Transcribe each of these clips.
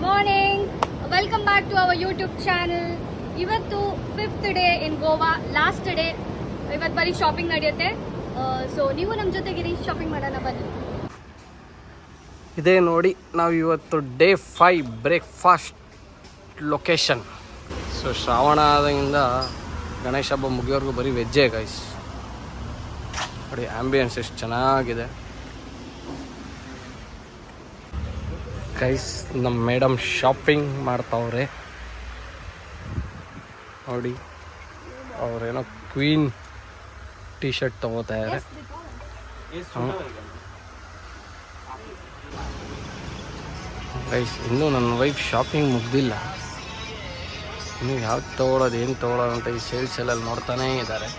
Morning, welcome back to our YouTube channel. ಇವತ್ತು 5th day in Goa, last day. ಇವತ್ತು ಬರೀ shopping ನಡೆಯುತ್ತೆ. So ನೀವು ನಮ್ಮ ಜೊತೆಗಿರಿ, ಶಾಪಿಂಗ್ ಮಾಡೋಣ ಬನ್ನಿ. ಇದೇ ನೋಡಿ, ನಾವು ಇವತ್ತು day 5 breakfast location. So Shravana ಆದಾಗಿಂದ ಗಣೇಶ ಹಬ್ಬ ಮುಗಿಯೋರ್ಗೂ ಬರೀ ವೆಜ್ಜೇ ಗೈಸ್. ನೋಡಿ ಆ್ಯಂಬಿಯನ್ಸ್ ಎಷ್ಟು ಚೆನ್ನಾಗಿದೆ ಗೈಸ್. ನಮ್ಮ ಮೇಡಮ್ ಶಾಪಿಂಗ್ ಮಾಡ್ತಾವ್ರೆ ನೋಡಿ. ಅವ್ರೇನೋ ಕ್ವೀನ್ ಟಿ ಶರ್ಟ್ ತೊಗೋತಾ ಇದ್ದಾರೆ. ಗೈಸ್, ಇನ್ನೂ ನನ್ನ ವೈಫ್ ಶಾಪಿಂಗ್ ಮುಗ್ದಿಲ್ಲ. ಇನ್ನು ಯಾವ್ದು ತೊಗೊಳೋದು, ಏನು ತೊಗೊಳೋದು ಅಂತ ಈ ಸೇಲ್ಸ್ ಎಲ್ಲ ನೋಡ್ತಾನೇ ಇದ್ದಾರೆ.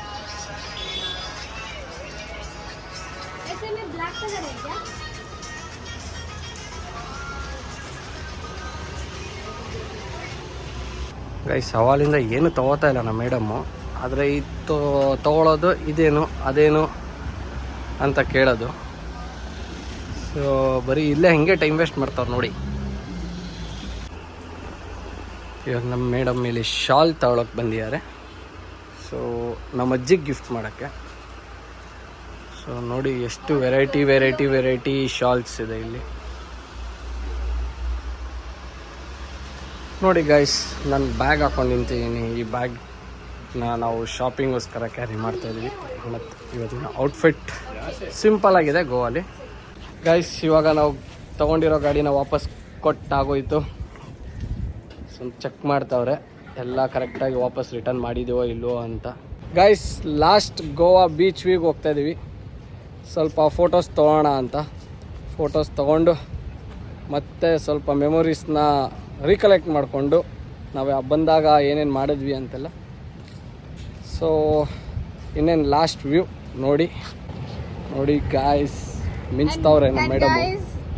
ಗೈಸ್, ಸವಾಲಿಂದ ಏನು ತೊಗೋತಾ ಇಲ್ಲ ನಮ್ಮ ಮೇಡಮ್ಮು. ಆದರೆ ಇದು ತೊಗೊಳೋದು ಇದೇನು ಅದೇನು ಅಂತ ಕೇಳೋದು. ಸೊ ಬರೀ ಇಲ್ಲೇ ಹಿಂಗೆ ಟೈಮ್ ವೇಸ್ಟ್ ಮಾಡ್ತಾವ್ರು ನೋಡಿ. ಇವಾಗ ನಮ್ಮ ಮೇಡಮ್ ಇಲ್ಲಿ ಶಾಲ್ ತಗೊಳಕ್ಕೆ ಬಂದಿದ್ದಾರೆ. ಸೊ ನಮ್ಮ ಅಜ್ಜಿಗೆ ಗಿಫ್ಟ್ ಮಾಡೋಕ್ಕೆ. ಸೊ ನೋಡಿ ಎಷ್ಟು ವೆರೈಟಿ ಶಾಲ್ಸ್ ಇದೆ ಇಲ್ಲಿ ನೋಡಿ ಗೈಸ್. ನಾನು ಬ್ಯಾಗ್ ಹಾಕೊಂಡು ನಿಂತಿದ್ದೀನಿ. ಈ ಬ್ಯಾಗ್ನ ನಾವು ಶಾಪಿಂಗೋಸ್ಕರ ಕ್ಯಾರಿ ಮಾಡ್ತಾಯಿದ್ವಿ. ಮತ್ತು ಇವತ್ತಿನ ಔಟ್ಫಿಟ್ ಸಿಂಪಲ್ ಆಗಿದೆ ಗೋವಾಲಿ ಗೈಸ್. ಇವಾಗ ನಾವು ತೊಗೊಂಡಿರೋ ಗಾಡಿನ ವಾಪಸ್ ಕೊಟ್ಟಾಗೋಯ್ತು. ಸ್ವಲ್ಪ ಚೆಕ್ ಮಾಡ್ತಾವ್ರೆ ಎಲ್ಲ ಕರೆಕ್ಟಾಗಿ ವಾಪಸ್ ರಿಟರ್ನ್ ಮಾಡಿದ್ದೀವೋ ಇಲ್ವೋ ಅಂತ. ಗೈಸ್, ಲಾಸ್ಟ್ ಗೋವಾ ಬೀಚ್ ವ್ಯೂಗೆ ಹೋಗ್ತಾಯಿದ್ದೀವಿ. ಸ್ವಲ್ಪ ಫೋಟೋಸ್ ತೊಗೊಳ್ಳೋಣ ಅಂತ. ಫೋಟೋಸ್ ತೊಗೊಂಡು ಮತ್ತು ಸ್ವಲ್ಪ ಮೆಮೊರೀಸ್ನ ರೀಕಲೆಕ್ಟ್ ಮಾಡಿಕೊಂಡು ನಾವು ಬಂದಾಗ ಏನೇನು ಮಾಡಿದ್ವಿ ಅಂತೆಲ್ಲ. ಸೊ ಇನ್ನೇನು ಲಾಸ್ಟ್ ವ್ಯೂ ನೋಡಿ ಗಾಯ್ಸ್, ಮಿಂಚ್ತಾವ್ರೆ ನಮ್ಮ ಮೇಡಮ್.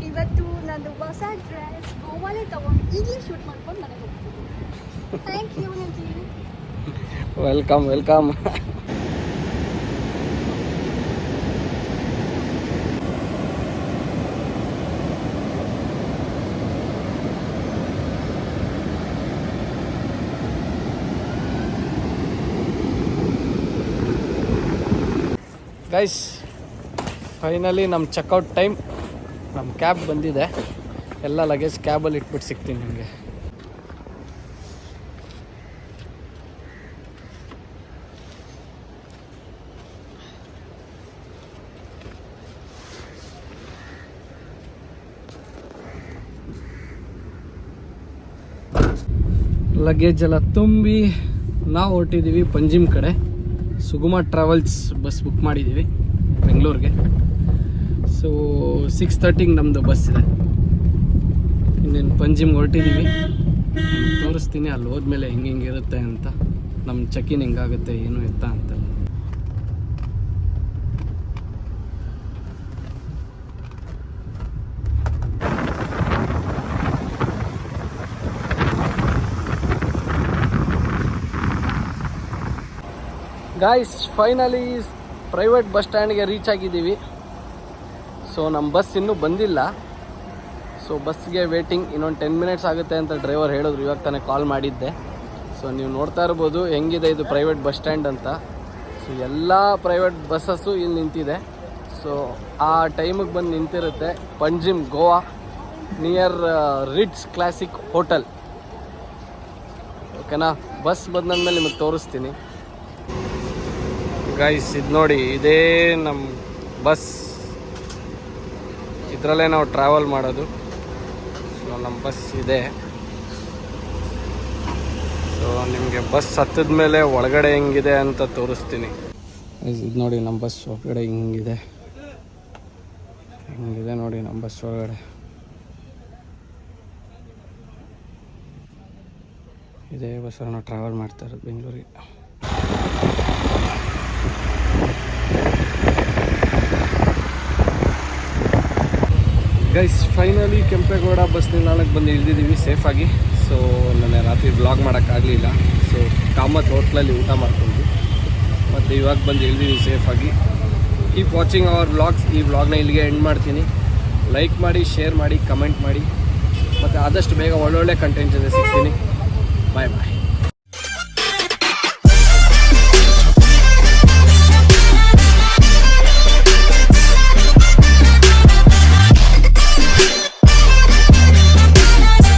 ಇವತ್ತು ನಾನು ಹೊಸ ಡ್ರೆಸ್ ಗೋವಾಲೇ ತಗೊಂಡು ಈಗಲೇ ಶೂಟ್ ಮಾಡ್ಕೊಂಡು ಮನೆಗೆ ಹೋಗ್ತೀನಿ. Thank you. Welcome. Guys, finally ನಮ್ಮ ಚೆಕ್ಔಟ್ ಟೈಮ್. ನಮ್ಮ ಕ್ಯಾಬ್ ಬಂದಿದೆ. ಎಲ್ಲ ಲಗೇಜ್ ಕ್ಯಾಬಲ್ಲಿ ಇಟ್ಬಿಟ್ಟು ಸಿಗ್ತೀನಿ ನಿಮಗೆ. ಲಗೇಜ್ ಎಲ್ಲ ತುಂಬಿ ನಾವು ಹೊರಟಿದ್ದೀವಿ ಪಂಜಿಮ್ ಕಡೆ. ಸುಗುಮ ಟ್ರಾವೆಲ್ಸ್ ಬಸ್ ಬುಕ್ ಮಾಡಿದ್ದೀವಿ ಬೆಂಗಳೂರಿಗೆ. ಸೊ 6:30ಗೆ ನಮ್ಮದು ಬಸ್ ಇದೆ. ಇನ್ನೇನು ಪಂಜಿಮ್ಗೆ ಹೊರಟಿದ್ದೀವಿ. ತೋರಿಸ್ತೀನಿ ಅಲ್ಲಿ ಹೋದ್ಮೇಲೆ ಹೆಂಗಿರುತ್ತೆ ಅಂತ, ನಮ್ಮ ಚೆಕ್-ಇನ್ ಹೆಂಗಾಗುತ್ತೆ ಏನು ಎತ್ತ ಅಂತ. ಗಾಯ್ಸ್, ಫೈನಲಿ ಪ್ರೈವೇಟ್ ಬಸ್ ಸ್ಟ್ಯಾಂಡ್ಗೆ ರೀಚ್ ಆಗಿದ್ದೀವಿ. ಸೊ ನಮ್ಮ ಬಸ್ ಇನ್ನೂ ಬಂದಿಲ್ಲ. ಸೊ ಬಸ್ಗೆ ವೇಟಿಂಗ್. ಇನ್ನೊಂದು 10 ಮಿನಿಟ್ಸ್ ಆಗುತ್ತೆ ಅಂತ ಡ್ರೈವರ್ ಹೇಳಿದ್ರು. ಇವಾಗ ತಾನೇ ಕಾಲ್ ಮಾಡಿದ್ದೆ. ಸೊ ನೀವು ನೋಡ್ತಾ ಇರ್ಬೋದು ಹೆಂಗಿದೆ ಇದು ಪ್ರೈವೇಟ್ ಬಸ್ ಸ್ಟ್ಯಾಂಡ್ ಅಂತ. ಸೊ ಎಲ್ಲ ಪ್ರೈವೇಟ್ ಬಸ್ಸಸ್ಸು ಇಲ್ಲಿ ನಿಂತಿದೆ. ಸೊ ಆ ಟೈಮಿಗೆ ಬಂದು ನಿಂತಿರುತ್ತೆ Panjim Goa, near Ritz Classic hotel. ಓಕೆನಾ? ಬಸ್ ಬಂದಾದ್ಮೇಲೆ ನಿಮಗೆ ತೋರಿಸ್ತೀನಿ. ಗೈಸ್, ಇದು ನೋಡಿ, ಇದೇ ನಮ್ಮ ಬಸ್. ಇದರಲ್ಲೇ ನಾವು ಟ್ರಾವೆಲ್ ಮಾಡೋದು. ಸೊ ನಮ್ಮ ಬಸ್ ಇದೆ. ಸೊ ನಿಮಗೆ ಬಸ್ ಹತ್ತಿದ ಮೇಲೆ ಒಳಗಡೆ ಹೆಂಗಿದೆ ಅಂತ ತೋರಿಸ್ತೀನಿ. ಇದು ನೋಡಿ ನಮ್ಮ ಬಸ್ ಒಳಗಡೆ ಹಿಂಗಿದೆ ನೋಡಿ ನಮ್ಮ ಬಸ್ ಒಳಗಡೆ. ಇದೇ ಬಸ್ ನಾವು ಟ್ರಾವೆಲ್ ಮಾಡ್ತಾ ಇರೋದು ಬೆಂಗಳೂರಿಗೆ. ಗೈಸ್, ಫೈನಲಿ ಕೆಂಪೇಗೌಡ ಬಸ್ ನಿಲ್ದಾಣಕ್ಕೆ ಬಂದು ಇಳಿದಿದ್ದೀವಿ ಸೇಫಾಗಿ. ಸೊ ನನಗೆ ರಾತ್ರಿ ಬ್ಲಾಗ್ ಮಾಡೋಕ್ಕಾಗಲಿಲ್ಲ. ಸೊ ಕಾಮತ್ ಹೋಟ್ಲಲ್ಲಿ ಊಟ ಮಾಡ್ಕೊಂಡ್ವಿ. ಮತ್ತು ಇವಾಗ ಬಂದು ಇಳಿದಿದ್ದೀವಿ ಸೇಫಾಗಿ. Keep watching our vlogs. ಈ ವ್ಲಾಗ್ನ ಇಲ್ಲಿಗೆ ಎಂಡ್ ಮಾಡ್ತೀನಿ. ಲೈಕ್ ಮಾಡಿ, ಶೇರ್ ಮಾಡಿ, ಕಮೆಂಟ್ ಮಾಡಿ. ಮತ್ತು ಆದಷ್ಟು ಬೇಗ ಒಳ್ಳೊಳ್ಳೆ ಕಂಟೆಂಟ್ ಜೊತೆ ಸಿಗ್ತೀನಿ. ಬಾಯ್ ಬಾಯ್.